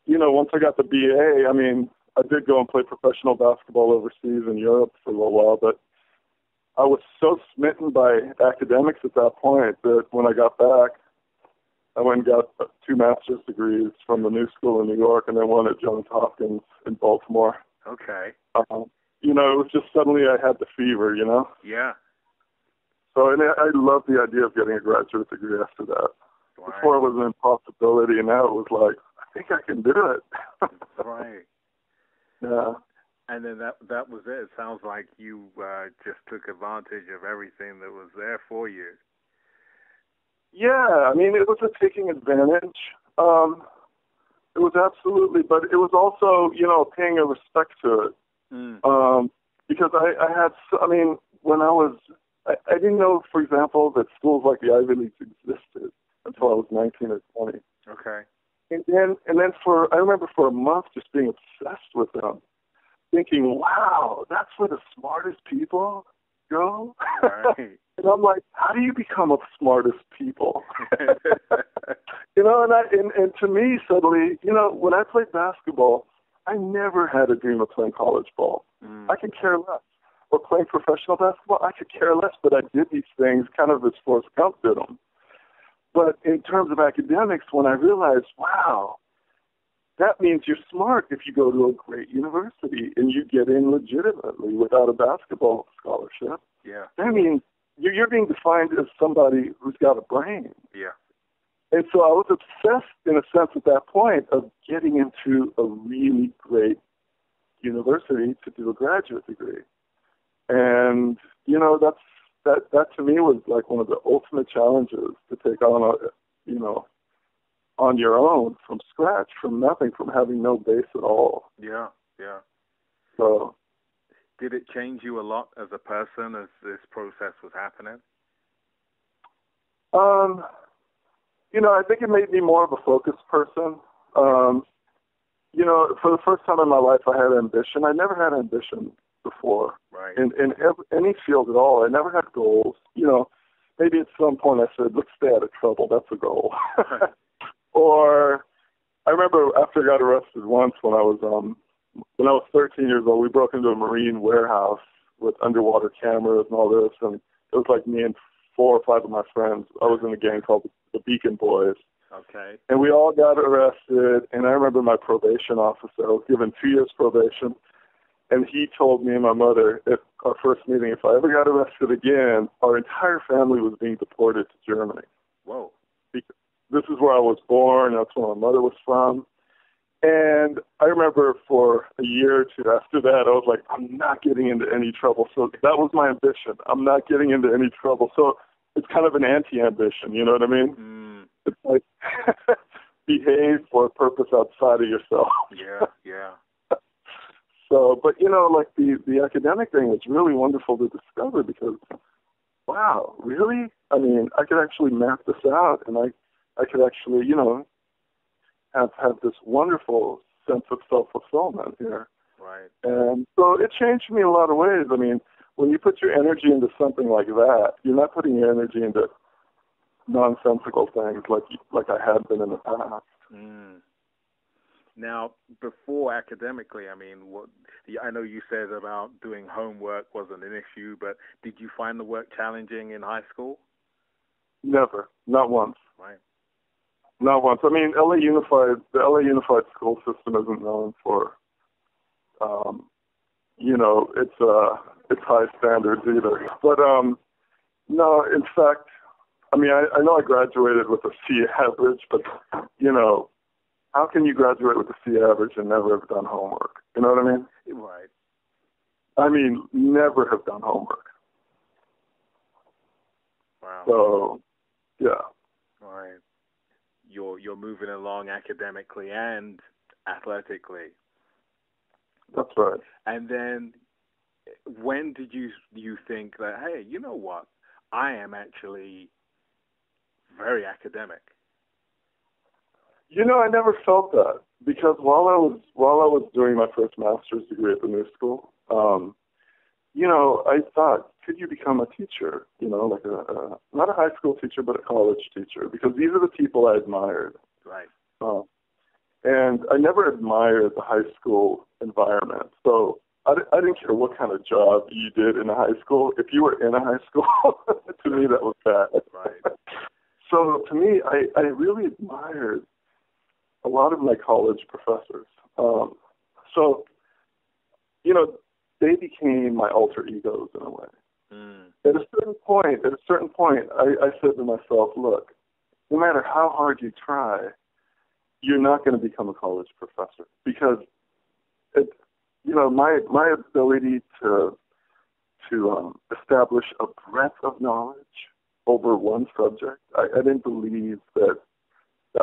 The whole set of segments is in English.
once I got the BA, I mean, I did go and play professional basketball overseas in Europe for a little while, but I was so smitten by academics at that point that when I got back, I went and got 2 master's degrees from the New School in New York and then one at Johns Hopkins in Baltimore. Okay. It was just suddenly I had the fever, Yeah. So and I loved the idea of getting a graduate degree after that. Right. Before it was an impossibility, and now it was like, I think I can do it. Right. Yeah. And then that was it. It sounds like you just took advantage of everything that was there for you. Yeah, I mean, it was a taking advantage. It was absolutely, but it was also, paying a respect to it. Because I had, when I didn't know, for example, that schools like the Ivy League existed until I was 19 or 20. Okay. And then I remember for a month just being obsessed with them, thinking, wow, that's where the smartest people go? Right. And I'm like, how do you become the smartest people? And to me, suddenly, when I played basketball, I never had a dream of playing college ball. I could care less. Or playing professional basketball, I could care less, but I did these things kind of as Forrest Gump did them. But in terms of academics, when I realized, wow, that means you're smart if you go to a great university and you get in legitimately without a basketball scholarship. Yeah. That means you're being defined as somebody who's got a brain. Yeah. And so I was obsessed, in a sense, at that point of getting into a really great university to do a graduate degree. And, that to me was like one of the ultimate challenges to take on, on your own from scratch, from nothing, from having no base at all. Yeah, yeah. So. Did it change you a lot as a person as this process was happening? I think it made me more of a focused person. For the first time in my life, I had ambition. I never had ambition before. Right. In any field at all. I never had goals. Maybe at some point I said, let's stay out of trouble. That's a goal. Or I remember after I got arrested once when I was 13 years old, we broke into a marine warehouse with underwater cameras and all this, and it was like me and 4 or 5 of my friends. I was in a gang called the Beacon Boys. Okay. And we all got arrested, and I remember my probation officer, I was given 2 years probation, and he told me and my mother at our first meeting, if I ever got arrested again, our entire family was being deported to Germany. Whoa. Because this is where I was born, that's where my mother was from. And I remember for a year or 2 after that, I was like, I'm not getting into any trouble. So that was my ambition. I'm not getting into any trouble. So it's kind of an anti-ambition, you know what I mean? It's like behave for a purpose outside of yourself. Yeah, yeah. So, but like the academic thing was really wonderful to discover because, wow, really? I mean, I could actually map this out and I could actually, have this wonderful sense of self-fulfillment here. Right. And so it changed me in a lot of ways. I mean, when you put your energy into something like that, you're not putting your energy into nonsensical things like I had been in the past. Now, before academically, I know you said about doing homework wasn't an issue, but did you find the work challenging in high school? Never. Not once. Right. Not once. I mean, the LA Unified school system isn't known for, it's high standards either. But, no, in fact, I know I graduated with a C average, but, how can you graduate with a C average and never have done homework? You know what I mean? Right. I mean, never have done homework. Wow. So, yeah. All right. You're moving along academically and athletically. That's right. And then when did you think that, hey, you know what? I am actually very academic. I never felt that because while I was doing my first master's degree at the New School, I thought, could you become a teacher? Like not a high school teacher, but a college teacher, because these are the people I admired. Right. And I never admired the high school environment. So I didn't care what kind of job you did in a high school. If you were in a high school, to me that was bad. Right. So to me, I really admired a lot of my college professors. So, you know, they became my alter egos in a way. At a certain point, I said to myself, look, no matter how hard you try, you're not going to become a college professor because, my ability to establish a breadth of knowledge over one subject, I didn't believe that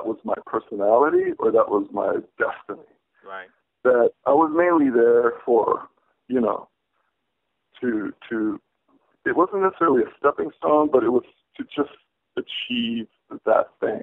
was my personality or that was my destiny. Right. That I was mainly there for, to it wasn't necessarily a stepping stone, but it was to just achieve that thing.